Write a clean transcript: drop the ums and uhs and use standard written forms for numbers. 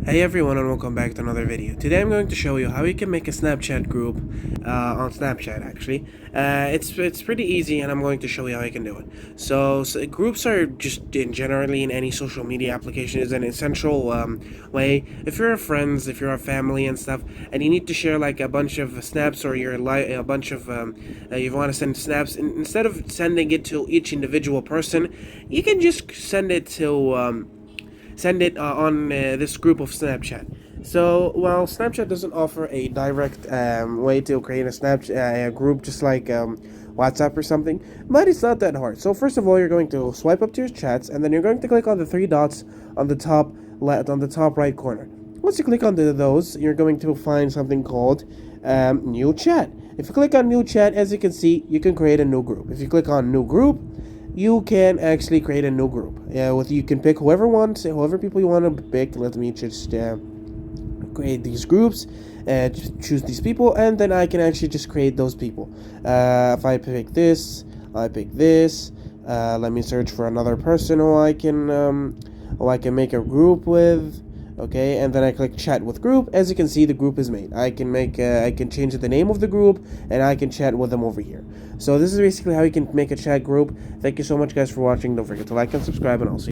Hey everyone, and welcome back to another video. Today I'm going to show you how you can make a Snapchat group on Snapchat actually. It's pretty easy, and I'm going to show you how you can do it. So groups are just generally in any social media application is an essential way. If you're friends, if you're a family and stuff, and you need to share like a bunch of snaps, or a bunch of you want to send snaps, instead of sending it to each individual person, you can just send it on this group of Snapchat. So, while Snapchat doesn't offer a direct way to create a Snapchat a group just like WhatsApp or something, but it's not that hard. So, first of all, you're going to swipe up to your chats, and then you're going to click on the three dots on the top right corner. Once you click on those, you're going to find something called New Chat. If you click on New Chat, as you can see, you can create a new group. If you click on New Group, you can actually create a new group. You can pick whoever people you want to pick. Let me just create these groups, just choose these people, and then I can actually just create those people. If I pick this, I pick this. Let me search for another person who I can make a group with. Okay, and then I click chat with group. As you can see, the group is made. I can change the name of the group, and I can chat with them over here. So this is basically how you can make a chat group. Thank you so much, guys, for watching. Don't forget to like and subscribe, and I'll see you